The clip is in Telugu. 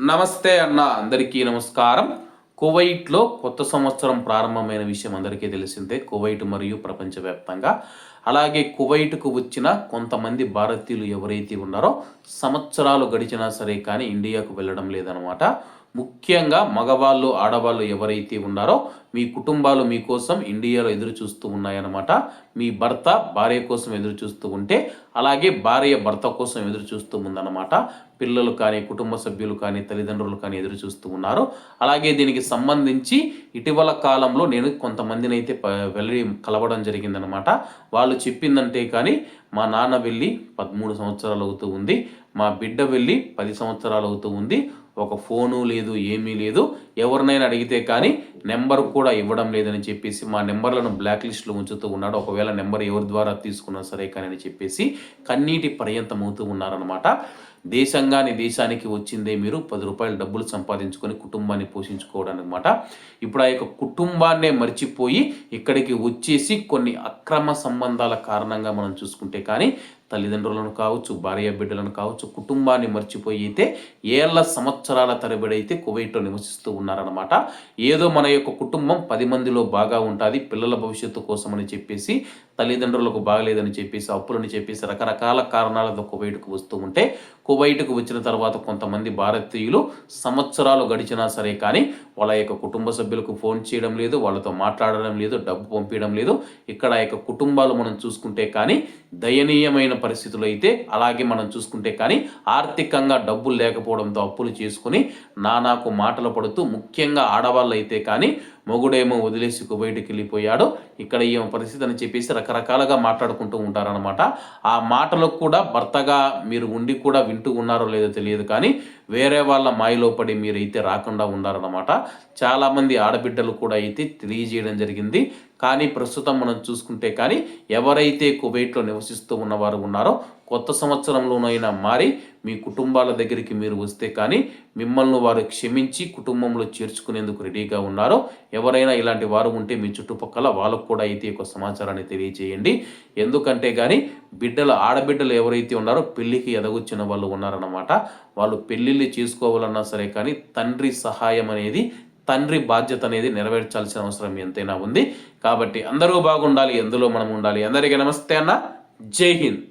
నమస్తే అన్న, అందరికీ నమస్కారం. కువైట్లో కొత్త సంవత్సరం ప్రారంభమైన విషయం అందరికీ తెలిసిందే. కువైట్ మరియు ప్రపంచవ్యాప్తంగా అలాగే కువైట్కు వచ్చిన కొంతమంది భారతీయులు ఎవరైతే ఉన్నారో సంవత్సరాలు గడిచినా సరే కానీ ఇండియాకు వెళ్ళడం లేదనమాట. ముఖ్యంగా మగవాళ్ళు ఆడవాళ్ళు ఎవరైతే ఉన్నారో మీ కుటుంబాలు మీకోసం ఇండియాలో ఎదురు చూస్తూ ఉన్నాయన్నమాట. మీ భర్త భార్య కోసం ఎదురు చూస్తూ ఉంటే అలాగే భార్య భర్త కోసం ఎదురు చూస్తూ ఉందన్నమాట. పిల్లలు కానీ కుటుంబ సభ్యులు కానీ తల్లిదండ్రులు కానీ ఎదురు చూస్తూ ఉన్నారు. అలాగే దీనికి సంబంధించి ఇటీవల కాలంలో నేను కొంతమందిని అయితే వెళ్ళి కలవడం జరిగిందనమాట. వాళ్ళు చెప్పిందంటే కానీ మా నాన్న వెళ్ళి 13 సంవత్సరాలు అవుతూ ఉంది, మా బిడ్డ వెళ్ళి 10 సంవత్సరాలు అవుతూ ఉంది, ఒక ఫోను లేదు, ఏమీ లేదు, ఎవరినైనా అడిగితే కానీ నెంబర్ కూడా ఇవ్వడం లేదని చెప్పేసి మా నెంబర్లను బ్లాక్ లిస్ట్లో ఉంచుతూ ఉన్నాడు. ఒకవేళ నెంబర్ ఎవరి ద్వారా తీసుకున్నా సరే కానీ అని చెప్పేసి కన్నీటి పర్యంతం అవుతూ ఉన్నారనమాట. దేశానికి వచ్చిందే మీరు 10 రూపాయలు డబ్బులు సంపాదించుకొని కుటుంబాన్ని పోషించుకోవడానికి అనమాట. ఇప్పుడు ఆ యొక్క కుటుంబాన్నే మర్చిపోయి ఇక్కడికి వచ్చేసి కొన్ని అక్రమ సంబంధాల కారణంగా మనం చూసుకుంటే కానీ తల్లిదండ్రులను కావచ్చు, భార్య బిడ్డలను కావచ్చు, కుటుంబాన్ని మర్చిపోయి అయితే ఏళ్ల సంవత్సరాల తరబడి అయితే కువైట్లో నివసిస్తూ ఉన్నారనమాట. ఏదో మన యొక్క కుటుంబం 10 మందిలో బాగా ఉంటుంది, పిల్లల భవిష్యత్తు కోసం అని చెప్పేసి తల్లిదండ్రులకు బాగలేదని చెప్పేసి అప్పులని చెప్పేసి రకరకాల కారణాలతో కువైట్కు వస్తూ ఉంటే కువైట్కు వచ్చిన తర్వాత కొంతమంది భారతీయులు సంవత్సరాలు గడిచినా సరే కానీ వాళ్ళ యొక్క కుటుంబ సభ్యులకు ఫోన్ చేయడం లేదు, వాళ్ళతో మాట్లాడడం లేదు, డబ్బు పంపించడం లేదు. ఇక్కడ యొక్క కుటుంబాలు మనం చూసుకుంటే కానీ దయనీయమైన పరిస్థితులు అయితే అలాగే మనం చూసుకుంటే కానీ ఆర్థికంగా డబ్బులు లేకపోవడంతో అప్పులు చేసుకుని నానాకు మాటలు పడుతూ ముఖ్యంగా ఆడవాళ్ళు అయితే కానీ మొగుడేమో వదిలేసి కువైట్కి వెళ్ళిపోయాడు, ఇక్కడ ఈ పరిస్థితి అని చెప్పేసి రకరకాలుగా మాట్లాడుకుంటూ ఉంటారనమాట. ఆ మాటలకు కూడా భర్తగా మీరు ఉండి కూడా వింటూ ఉన్నారో లేదో తెలియదు కానీ వేరే వాళ్ళ మాయలో పడి మీరైతే రాకుండా ఉన్నారనమాట. చాలామంది ఆడబిడ్డలు కూడా అయితే తెలియజేయడం జరిగింది. కానీ ప్రస్తుతం మనం చూసుకుంటే కానీ ఎవరైతే కువైట్లో నివసిస్తూ ఉన్నవారు ఉన్నారో కొత్త సంవత్సరంలోనైనా మారి మీ కుటుంబాల దగ్గరికి మీరు వస్తే కానీ మిమ్మల్ని వారు క్షమించి కుటుంబంలో చేర్చుకునేందుకు రెడీగా ఉన్నారో ఎవరైనా ఇలాంటి వారు ఉంటే మీ చుట్టుపక్కల వాళ్ళకు కూడా అయితే ఒక సమాచారాన్ని తెలియజేయండి. ఎందుకంటే కానీ ఆడబిడ్డలు ఎవరైతే ఉన్నారో పెళ్ళికి ఎదగొచ్చిన వాళ్ళు ఉన్నారన్నమాట. వాళ్ళు పెళ్ళిళ్ళు చేసుకోవాలన్నా సరే కానీ తండ్రి బాధ్యత అనేది నెరవేర్చాల్సిన అవసరం ఎంతైనా ఉంది. కాబట్టి అందరూ బాగుండాలి, ఎందులో మనం ఉండాలి. అందరికీ నమస్తే అన్న, జై హింద్.